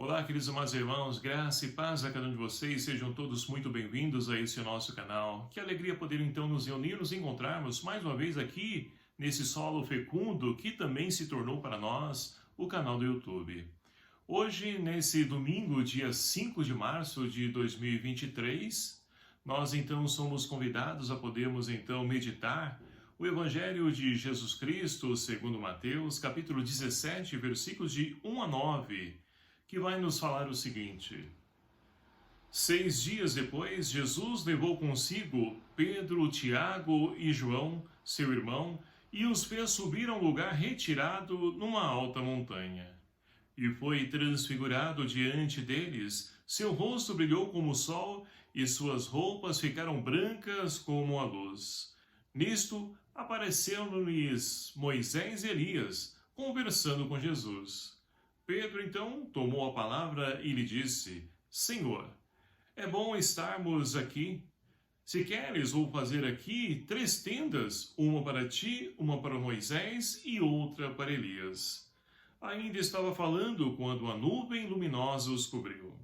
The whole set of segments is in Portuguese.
Olá, queridos amados irmãos, graça e paz a cada um de vocês, sejam todos muito bem-vindos a esse nosso canal. Que alegria poder então nos reunir, nos encontrarmos mais uma vez aqui nesse solo fecundo que também se tornou para nós o canal do YouTube. Hoje, nesse domingo, dia 5 de março de 2023, nós então somos convidados a podermos então meditar o Evangelho de Jesus Cristo, segundo Mateus, capítulo 17, versículos de 1 a 9, que vai nos falar o seguinte: 6 dias depois, Jesus levou consigo Pedro, Tiago e João, seu irmão, e os fez subir a um lugar retirado numa alta montanha. E foi transfigurado diante deles, seu rosto brilhou como o sol, e suas roupas ficaram brancas como a luz. Nisto, apareceram-lhes Moisés e Elias, conversando com Jesus. Pedro, então, tomou a palavra e lhe disse: Senhor, é bom estarmos aqui. Se queres, vou fazer aqui 3 tendas, uma para ti, uma para Moisés e outra para Elias. Ainda estava falando quando a nuvem luminosa os cobriu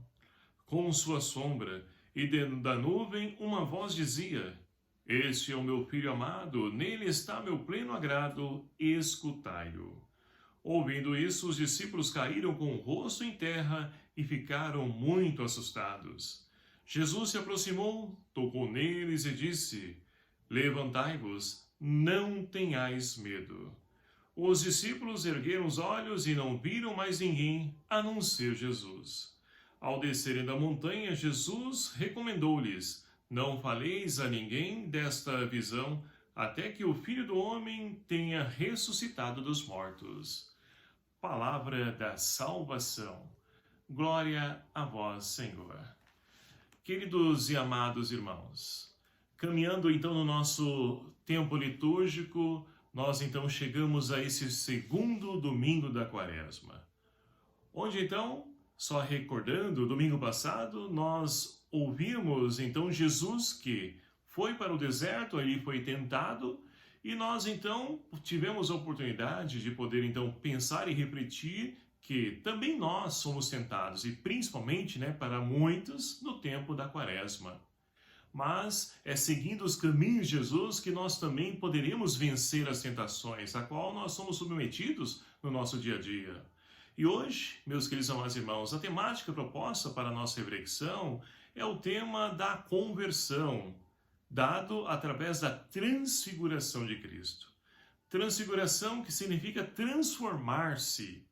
com sua sombra, e da nuvem uma voz dizia: Este é o meu filho amado, nele está meu pleno agrado, escutai-o. Ouvindo isso, os discípulos caíram com o rosto em terra e ficaram muito assustados. Jesus se aproximou, tocou neles e disse: Levantai-vos, não tenhais medo. Os discípulos ergueram os olhos e não viram mais ninguém, a não ser Jesus. Ao descerem da montanha, Jesus recomendou-lhes: Não faleis a ninguém desta visão, até que o Filho do Homem tenha ressuscitado dos mortos. Palavra da salvação. Glória a vós, Senhor. Queridos e amados irmãos, caminhando então no nosso tempo litúrgico, nós então chegamos a esse segundo domingo da Quaresma, onde então, só recordando, domingo passado, nós ouvimos então Jesus que foi para o deserto, ali foi tentado, e nós então tivemos a oportunidade de poder então pensar e refletir que também nós somos tentados, e principalmente, para muitos, no tempo da Quaresma. Mas é seguindo os caminhos de Jesus que nós também poderemos vencer as tentações, a qual nós somos submetidos no nosso dia a dia. E hoje, meus queridos amados irmãos, a temática proposta para a nossa reflexão é o tema da conversão, dado através da transfiguração de Cristo. Transfiguração que significa transformar-se.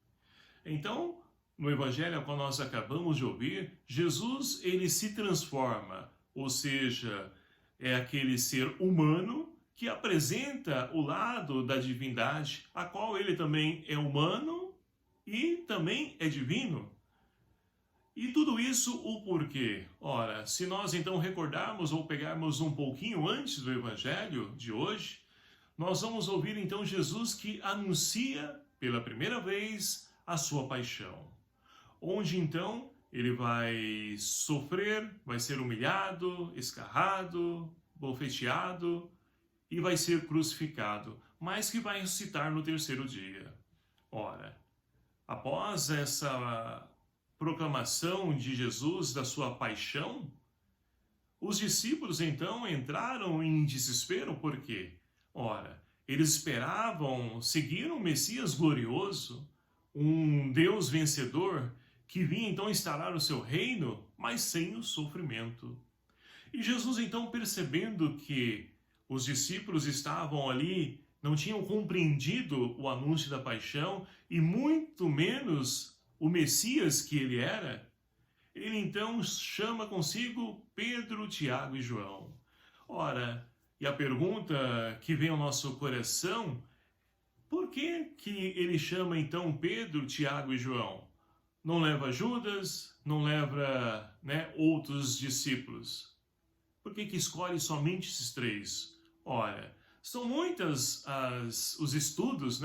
Então, no evangelho ao qual nós acabamos de ouvir, Jesus, ele se transforma, ou seja, é aquele ser humano que apresenta o lado da divindade, a qual ele também é humano e também é divino. E tudo isso, o porquê? Ora, se nós então recordarmos ou pegarmos um pouquinho antes do evangelho de hoje, nós vamos ouvir então Jesus que anuncia pela primeira vez a sua paixão, onde então ele vai sofrer, vai ser humilhado, escarrado, bofeteado e vai ser crucificado, mas que vai ressuscitar no 3º dia. Ora, após essa proclamação de Jesus da sua paixão, os discípulos então entraram em desespero, por quê? Ora, eles esperavam seguir um Messias glorioso, um Deus vencedor, que vinha então instalar o seu reino, mas sem o sofrimento. E Jesus então, percebendo que os discípulos estavam ali, não tinham compreendido o anúncio da paixão, e muito menos o Messias que ele era, ele então chama consigo Pedro, Tiago e João. Ora, e a pergunta que vem ao nosso coração: por que ele chama então Pedro, Tiago e João? Não leva Judas, não leva outros discípulos? Por que escolhe somente esses 3? Ora, são muitas os estudos,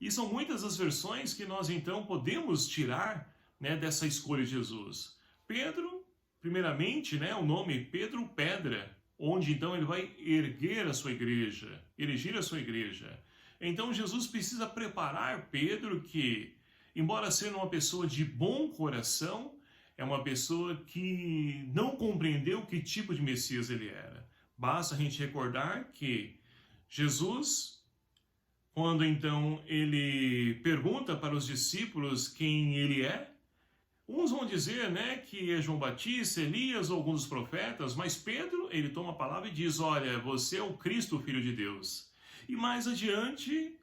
e são muitas as versões que nós então podemos tirar dessa escolha de Jesus. Pedro, primeiramente, o nome Pedro Pedra, onde então ele vai erguer a sua igreja, erigir a sua igreja. Então Jesus precisa preparar Pedro que embora sendo uma pessoa de bom coração, é uma pessoa que não compreendeu que tipo de Messias ele era. Basta a gente recordar que Jesus, quando então ele pergunta para os discípulos quem ele é, uns vão dizer, né, que é João Batista, Elias ou alguns dos profetas, mas Pedro, ele toma a palavra e diz, olha, você é o Cristo, o Filho de Deus. E mais adiante,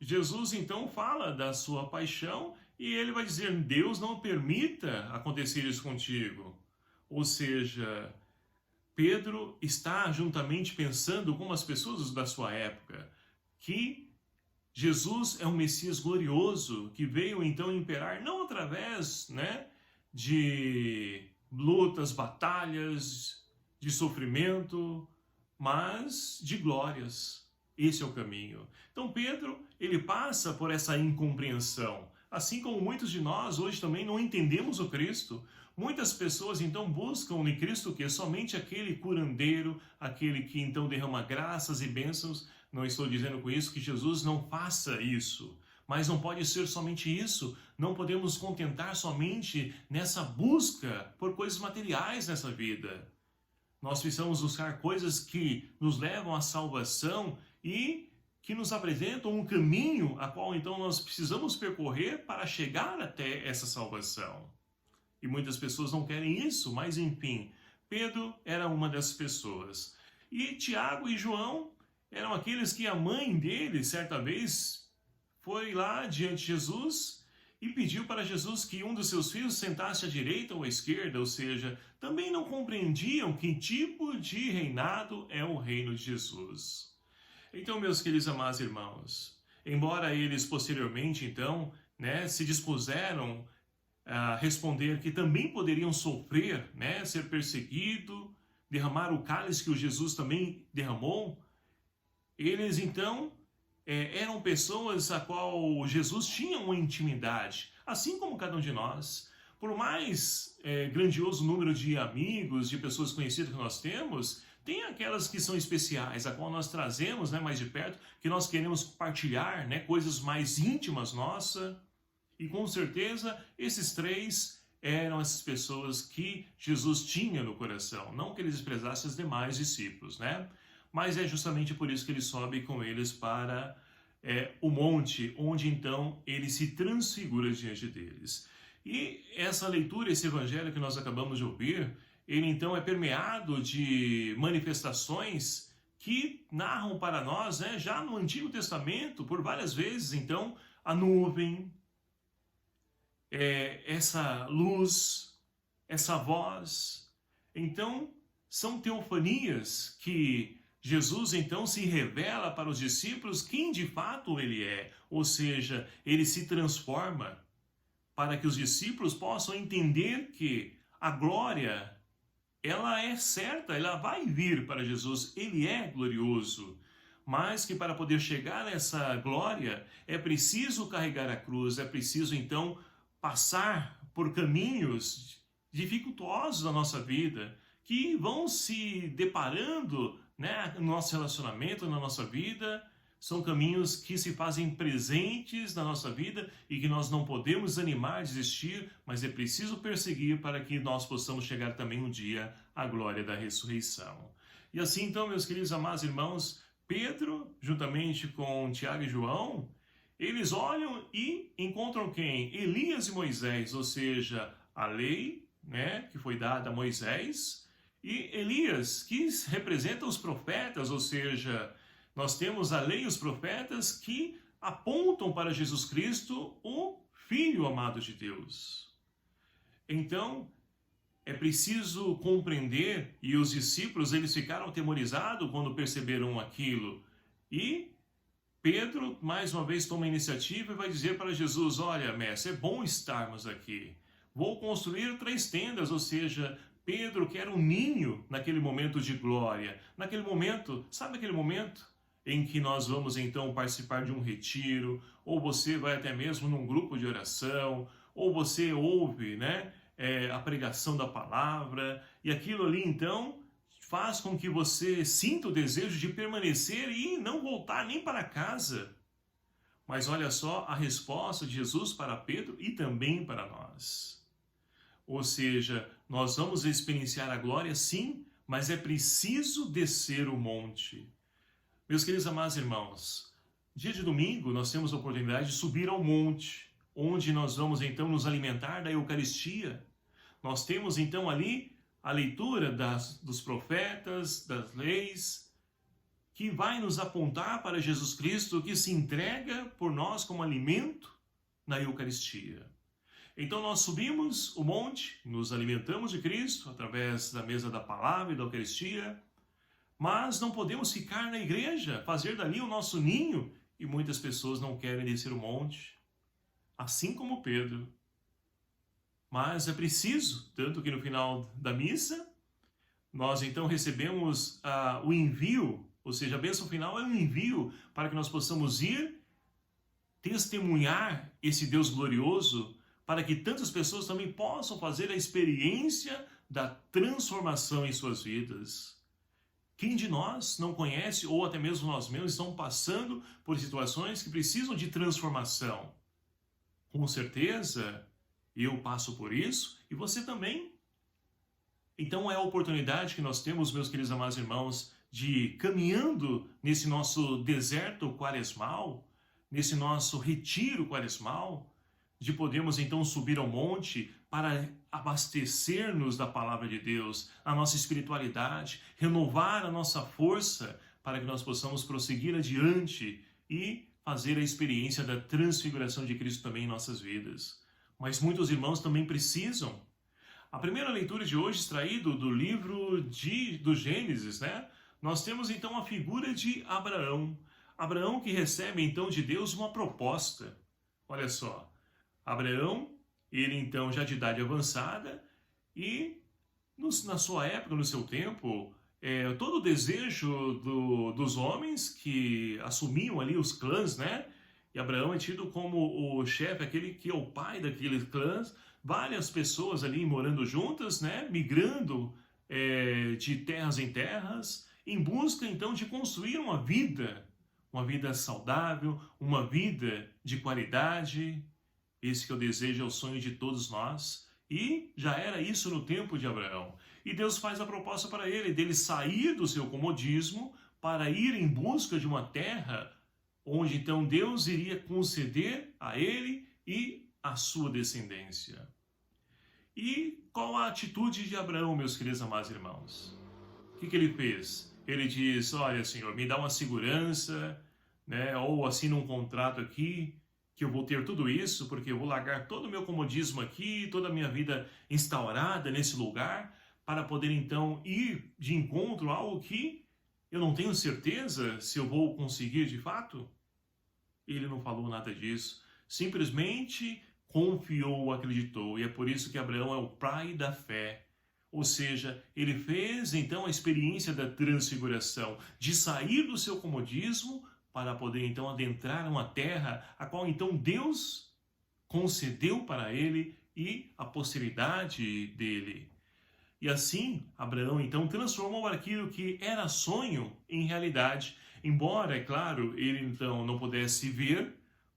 Jesus então fala da sua paixão e ele vai dizer, Deus não permita acontecer isso contigo. Ou seja, Pedro está juntamente pensando como as pessoas da sua época, que Jesus é um Messias glorioso que veio então imperar não através, né, de lutas, batalhas, de sofrimento, mas de glórias. Esse é o caminho. Então Pedro, ele passa por essa incompreensão. Assim como muitos de nós hoje também não entendemos o Cristo. Muitas pessoas então buscam em Cristo o quê? Somente aquele curandeiro, aquele que então derrama graças e bênçãos. Não estou dizendo com isso que Jesus não faça isso, mas não pode ser somente isso. Não podemos contentar somente nessa busca por coisas materiais nessa vida. Nós precisamos buscar coisas que nos levam à salvação e que nos apresentam um caminho a qual então nós precisamos percorrer para chegar até essa salvação. E muitas pessoas não querem isso, mas enfim, Pedro era uma dessas pessoas. E Tiago e João eram aqueles que a mãe dele, certa vez, foi lá diante de Jesus e pediu para Jesus que um dos seus filhos sentasse à direita ou à esquerda, ou seja, também não compreendiam que tipo de reinado é o reino de Jesus. Então, meus queridos amados irmãos, embora eles posteriormente, então, né, se dispuseram a responder que também poderiam sofrer, né, ser perseguido, derramar o cálice que o Jesus também derramou, eles então eram pessoas a qual Jesus tinha uma intimidade, assim como cada um de nós. Por mais grandioso número de amigos, de pessoas conhecidas que nós temos, tem aquelas que são especiais, a qual nós trazemos, né, mais de perto, que nós queremos compartilhar, né, coisas mais íntimas nossas. E com certeza esses três eram essas pessoas que Jesus tinha no coração. Não que ele desprezasse os demais discípulos, né? Mas é justamente por isso que ele sobe com eles para o monte, onde então ele se transfigura diante deles. E essa leitura, esse evangelho que nós acabamos de ouvir, ele então é permeado de manifestações que narram para nós, né, já no Antigo Testamento, por várias vezes, então, a nuvem, essa luz, essa voz. Então, são teofanias que Jesus então se revela para os discípulos quem de fato ele é, ou seja, ele se transforma para que os discípulos possam entender que a glória, ela é certa, ela vai vir para Jesus, ele é glorioso, mas que para poder chegar a essa glória é preciso carregar a cruz, é preciso então passar por caminhos dificultosos da nossa vida, que vão se deparando, né, no nosso relacionamento, na nossa vida. São caminhos que se fazem presentes na nossa vida e que nós não podemos desanimar, desistir, mas é preciso perseguir para que nós possamos chegar também um dia à glória da ressurreição. E assim então, meus queridos amados irmãos, Pedro, juntamente com Tiago e João, eles olham e encontram quem? Elias e Moisés, ou seja, a lei, né, que foi dada a Moisés, e Elias, que representa os profetas, ou seja, nós temos a lei e os profetas que apontam para Jesus Cristo, o Filho amado de Deus. Então, é preciso compreender, e os discípulos eles ficaram atemorizados quando perceberam aquilo. E Pedro, mais uma vez, toma a iniciativa e vai dizer para Jesus, olha, mestre, é bom estarmos aqui. Vou construir 3 tendas, ou seja, Pedro quer um ninho naquele momento de glória. Naquele momento, sabe aquele momento em que nós vamos então participar de um retiro, ou você vai até mesmo num grupo de oração, ou você ouve, né, a pregação da palavra, e aquilo ali então faz com que você sinta o desejo de permanecer e não voltar nem para casa. Mas olha só a resposta de Jesus para Pedro e também para nós. Ou seja, nós vamos experienciar a glória sim, mas é preciso descer o monte. Meus queridos amados irmãos, dia de domingo nós temos a oportunidade de subir ao monte, onde nós vamos então nos alimentar da Eucaristia. Nós temos então ali a leitura dos profetas, das leis, que vai nos apontar para Jesus Cristo, que se entrega por nós como alimento na Eucaristia. Então nós subimos o monte, nos alimentamos de Cristo através da mesa da palavra e da Eucaristia, mas não podemos ficar na igreja, fazer dali o nosso ninho, e muitas pessoas não querem descer o monte, assim como Pedro. Mas é preciso, tanto que no final da missa, nós então recebemos o envio, ou seja, a bênção final é um envio para que nós possamos ir testemunhar esse Deus glorioso, para que tantas pessoas também possam fazer a experiência da transformação em suas vidas. Quem de nós não conhece, ou até mesmo nós mesmos, estão passando por situações que precisam de transformação? Com certeza, eu passo por isso e você também. Então é a oportunidade que nós temos, meus queridos amados irmãos, de caminhando nesse nosso deserto quaresmal, nesse nosso retiro quaresmal, de podermos então subir ao monte para abastecer-nos da palavra de Deus, a nossa espiritualidade, renovar a nossa força para que nós possamos prosseguir adiante e fazer a experiência da transfiguração de Cristo também em nossas vidas. Mas muitos irmãos também precisam. A primeira leitura de hoje, extraído do livro do Gênesis, né? Nós temos então a figura de Abraão. Abraão que recebe então de Deus uma proposta. Olha só, Abraão, ele então já de idade avançada e na sua época, no seu tempo, todo o desejo dos homens que assumiam ali os clãs, né? E Abraão é tido como o chefe, aquele que é o pai daqueles clãs, várias pessoas ali morando juntas, né? Migrando de terras em terras, em busca então de construir uma vida saudável, uma vida de qualidade. Esse que eu desejo é o sonho de todos nós. E já era isso no tempo de Abraão. E Deus faz a proposta para ele, dele sair do seu comodismo para ir em busca de uma terra onde então Deus iria conceder a ele e a sua descendência. E qual a atitude de Abraão, meus queridos amados irmãos? O que ele fez? Ele diz, olha, Senhor, me dá uma segurança, né? Ou assina um contrato aqui, que eu vou ter tudo isso, porque eu vou largar todo o meu comodismo aqui, toda a minha vida instaurada nesse lugar, para poder então ir de encontro a algo que eu não tenho certeza se eu vou conseguir de fato? Ele não falou nada disso, simplesmente confiou, acreditou, e é por isso que Abraão é o pai da fé. Ou seja, ele fez então a experiência da transfiguração, de sair do seu comodismo para poder então adentrar uma terra a qual então Deus concedeu para ele e a posteridade dele. E assim, Abraão então transformou aquilo que era sonho em realidade. Embora, é claro, ele então não pudesse ver,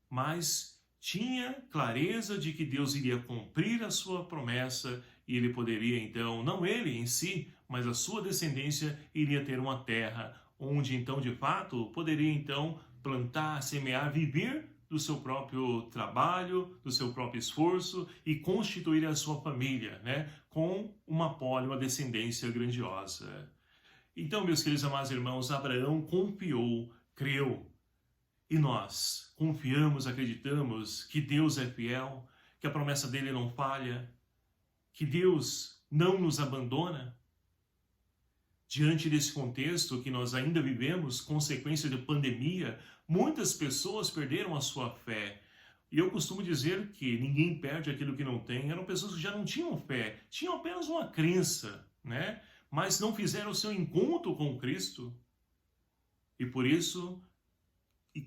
mas tinha clareza de que Deus iria cumprir a sua promessa e ele poderia então, não ele em si, mas a sua descendência iria ter uma terra onde então de fato poderia então plantar, semear, viver do seu próprio trabalho, do seu próprio esforço e constituir a sua família, né, com uma prole, uma descendência grandiosa. Então, meus queridos amados irmãos, Abraão confiou, creu. E nós confiamos, acreditamos que Deus é fiel, que a promessa dele não falha, que Deus não nos abandona. Diante desse contexto que nós ainda vivemos, consequência de pandemia, muitas pessoas perderam a sua fé. E eu costumo dizer que ninguém perde aquilo que não tem. Eram pessoas que já não tinham fé, tinham apenas uma crença, né? Mas não fizeram o seu encontro com Cristo. E por isso,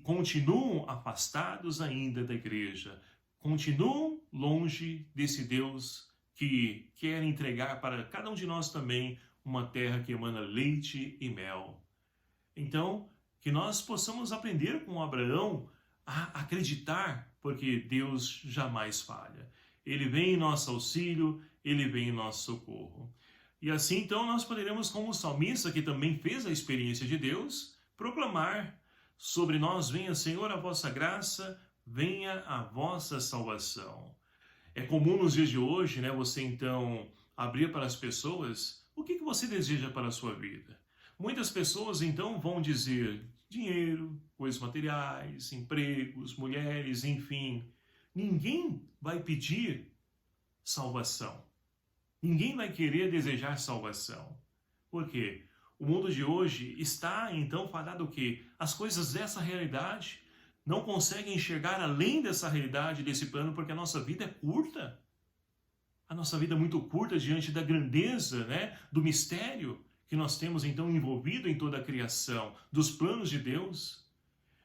continuam afastados ainda da igreja. Continuam longe desse Deus que quer entregar para cada um de nós também uma terra que emana leite e mel. Então, que nós possamos aprender com Abraão a acreditar, porque Deus jamais falha. Ele vem em nosso auxílio, ele vem em nosso socorro. E assim, então, nós poderemos, como o salmista, que também fez a experiência de Deus, proclamar: sobre nós venha, Senhor, a vossa graça, venha a vossa salvação. É comum nos dias de hoje, né, você então abrir para as pessoas o que você deseja para a sua vida. Muitas pessoas então vão dizer dinheiro, coisas materiais, empregos, mulheres, enfim. Ninguém vai pedir salvação. Ninguém vai querer desejar salvação. Por quê? O mundo de hoje está então fadado o quê? As coisas dessa realidade não conseguem enxergar além dessa realidade, desse plano, porque a nossa vida é curta. A nossa vida é muito curta diante da grandeza, né, do mistério que nós temos então envolvido em toda a criação, dos planos de Deus.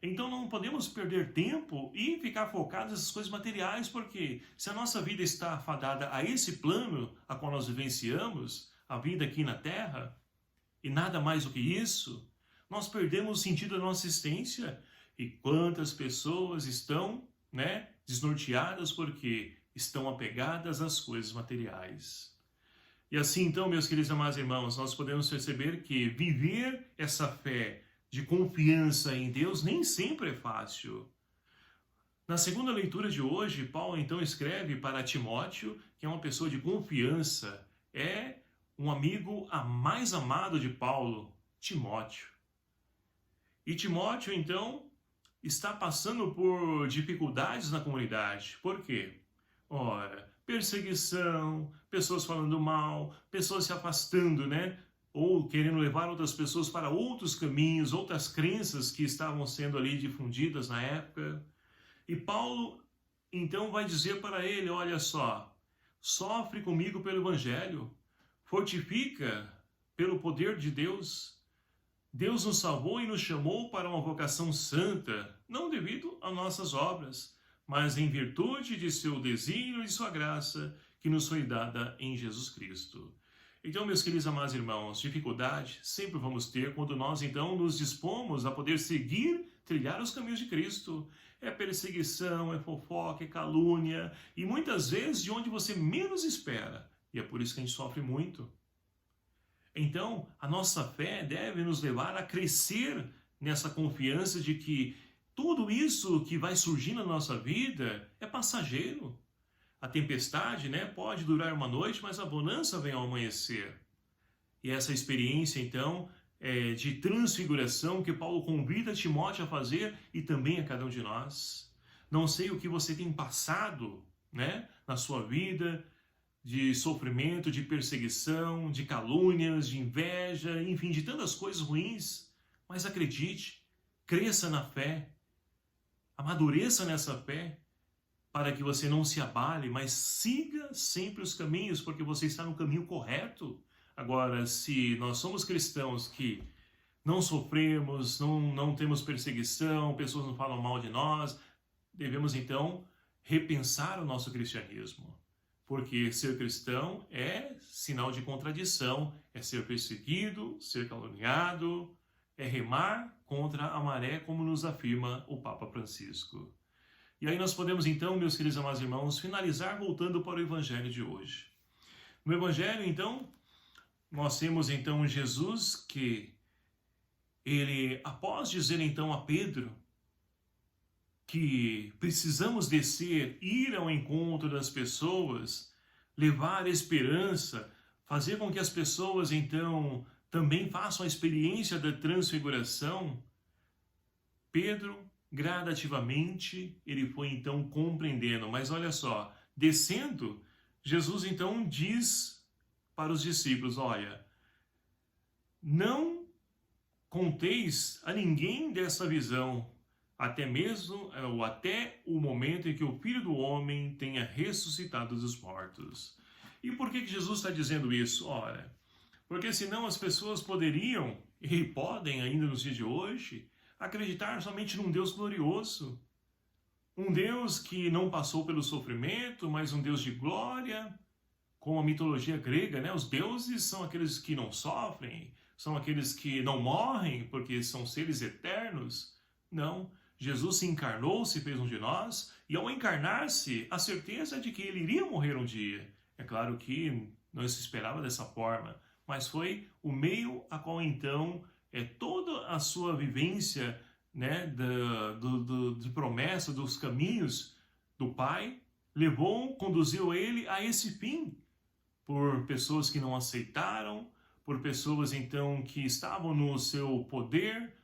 Então não podemos perder tempo e ficar focados nessas coisas materiais, porque se a nossa vida está afadada a esse plano a qual nós vivenciamos, a vida aqui na Terra, e nada mais do que isso, nós perdemos o sentido da nossa existência. E quantas pessoas estão, né, desnorteadas porque estão apegadas às coisas materiais. E assim, então, meus queridos e amados irmãos, nós podemos perceber que viver essa fé de confiança em Deus nem sempre é fácil. Na segunda leitura de hoje, Paulo então escreve para Timóteo, que é uma pessoa de confiança, é um amigo mais amado de Paulo, Timóteo. E Timóteo, então, está passando por dificuldades na comunidade. Por quê? Ora, perseguição, pessoas falando mal, pessoas se afastando, né? Ou querendo levar outras pessoas para outros caminhos, outras crenças que estavam sendo ali difundidas na época. E Paulo, então, vai dizer para ele: olha só, sofre comigo pelo Evangelho, fortifica pelo poder de Deus. Deus nos salvou e nos chamou para uma vocação santa, não devido a nossas obras, mas em virtude de seu desígnio e sua graça, que nos foi dada em Jesus Cristo. Então, meus queridos amados irmãos, dificuldade sempre vamos ter quando nós, então, nos dispomos a poder seguir, trilhar os caminhos de Cristo. É perseguição, é fofoca, é calúnia, e muitas vezes de onde você menos espera. E é por isso que a gente sofre muito. Então, a nossa fé deve nos levar a crescer nessa confiança de que tudo isso que vai surgir na nossa vida é passageiro. A tempestade, né, pode durar uma noite, mas a bonança vem ao amanhecer. E essa experiência, então, de transfiguração que Paulo convida Timóteo a fazer e também a cada um de nós. Não sei o que você tem passado, né, na sua vida, de sofrimento, de perseguição, de calúnias, de inveja, enfim, de tantas coisas ruins. Mas acredite, cresça na fé, amadureça nessa fé, para que você não se abale, mas siga sempre os caminhos, porque você está no caminho correto. Agora, se nós somos cristãos que não sofremos, não temos perseguição, pessoas não falam mal de nós, devemos então repensar o nosso cristianismo. Porque ser cristão é sinal de contradição, é ser perseguido, ser caluniado, é remar contra a maré, como nos afirma o Papa Francisco. E aí nós podemos então, meus queridos amados irmãos, finalizar voltando para o Evangelho de hoje. No Evangelho, então, nós temos então Jesus que ele, após dizer então a Pedro que precisamos descer, ir ao encontro das pessoas, levar esperança, fazer com que as pessoas, então, também façam a experiência da transfiguração, Pedro, gradativamente, ele foi, então, compreendendo. Mas olha só, descendo, Jesus, então, diz para os discípulos: olha, não conteis a ninguém dessa visão, até mesmo ou até o momento em que o Filho do Homem tenha ressuscitado dos mortos. E por que Jesus está dizendo isso? Ora, porque senão as pessoas poderiam, e podem ainda nos dias de hoje, acreditar somente num Deus glorioso. Um Deus que não passou pelo sofrimento, mas um Deus de glória, como a mitologia grega, né? Os deuses são aqueles que não sofrem, são aqueles que não morrem, porque são seres eternos. Não. Jesus se encarnou, se fez um de nós, e ao encarnar-se, a certeza de que ele iria morrer um dia. É claro que não se esperava dessa forma, mas foi o meio a qual então toda a sua vivência, né, de promessa, dos caminhos do Pai, conduziu ele a esse fim, por pessoas que não aceitaram, por pessoas então que estavam no seu poder,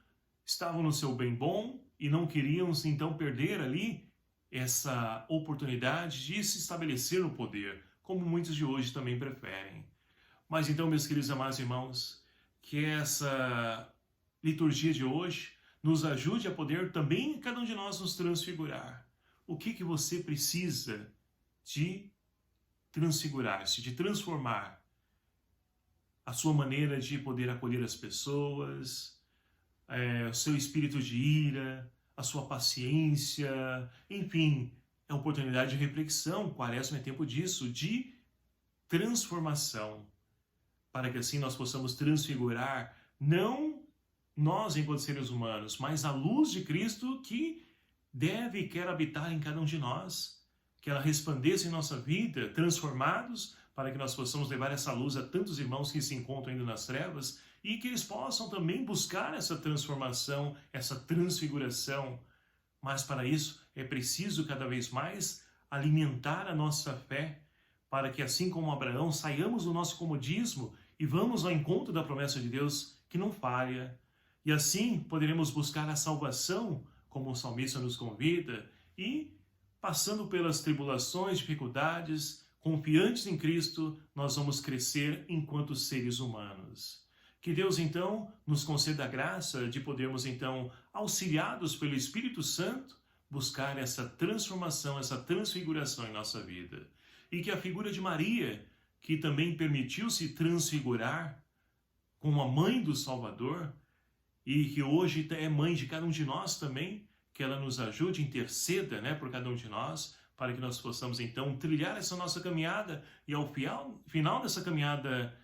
estavam no seu bem bom e não queriam então perder ali essa oportunidade de se estabelecer no poder, como muitos de hoje também preferem. Mas então, meus queridos amados irmãos, que essa liturgia de hoje nos ajude a poder também, cada um de nós, nos transfigurar. O que você precisa de transfigurar-se, de transformar a sua maneira de poder acolher as pessoas, o seu espírito de ira, a sua paciência, enfim, é oportunidade de reflexão. Quaresma é tempo disso, de transformação, para que assim nós possamos transfigurar, não nós enquanto seres humanos, mas a luz de Cristo que deve e quer habitar em cada um de nós, que ela resplandeça em nossa vida, transformados, para que nós possamos levar essa luz a tantos irmãos que se encontram ainda nas trevas e que eles possam também buscar essa transformação, essa transfiguração. Mas para isso é preciso cada vez mais alimentar a nossa fé, para que assim como Abraão saiamos do nosso comodismo e vamos ao encontro da promessa de Deus que não falha. E assim poderemos buscar a salvação, como o salmista nos convida, e passando pelas tribulações, dificuldades, confiantes em Cristo, nós vamos crescer enquanto seres humanos. Que Deus, então, nos conceda a graça de podermos, então, auxiliados pelo Espírito Santo, buscar essa transformação, essa transfiguração em nossa vida. E que a figura de Maria, que também permitiu-se transfigurar como a mãe do Salvador, e que hoje é mãe de cada um de nós também, que ela nos ajude, interceda, né, por cada um de nós, para que nós possamos então trilhar essa nossa caminhada e ao final dessa caminhada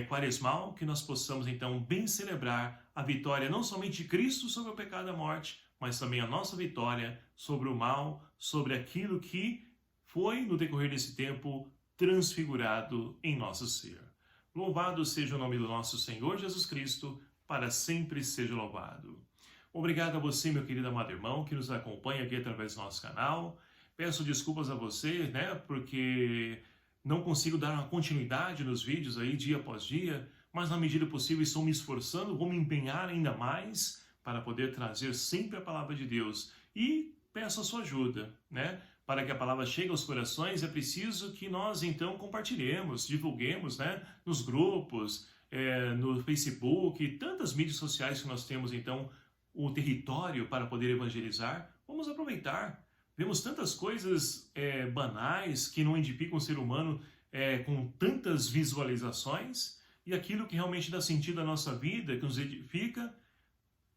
quaresmal, que nós possamos então bem celebrar a vitória não somente de Cristo sobre o pecado e a morte, mas também a nossa vitória sobre o mal, sobre aquilo que foi no decorrer desse tempo transfigurado em nosso ser. Louvado seja o nome do nosso Senhor Jesus Cristo, para sempre seja louvado. Obrigado a você, meu querido amado irmão, que nos acompanha aqui através do nosso canal. Peço desculpas a você, né, porque não consigo dar uma continuidade nos vídeos aí dia após dia, mas na medida possível estou me esforçando, vou me empenhar ainda mais para poder trazer sempre a palavra de Deus. E peço a sua ajuda, né? Para que a palavra chegue aos corações, é preciso que nós então compartilhemos, divulguemos, né, nos grupos, no Facebook, tantas mídias sociais que nós temos então o território para poder evangelizar. Vamos aproveitar. Vemos tantas coisas banais que não edificam o ser humano com tantas visualizações, e aquilo que realmente dá sentido à nossa vida, que nos edifica,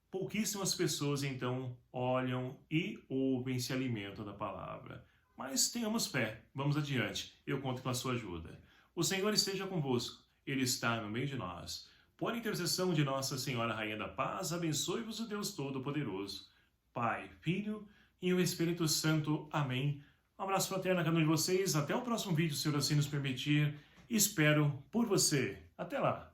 pouquíssimas pessoas então olham e ouvem, se alimentam da palavra. Mas tenhamos fé, vamos adiante, eu conto com a sua ajuda. O Senhor esteja convosco, Ele está no meio de nós. Por intercessão de Nossa Senhora Rainha da Paz, abençoe-vos o Deus Todo-Poderoso, Pai, Filho e o Espírito Santo. Amém. Um abraço fraterno a cada um de vocês. Até o próximo vídeo, se o Senhor assim nos permitir. Espero por você. Até lá.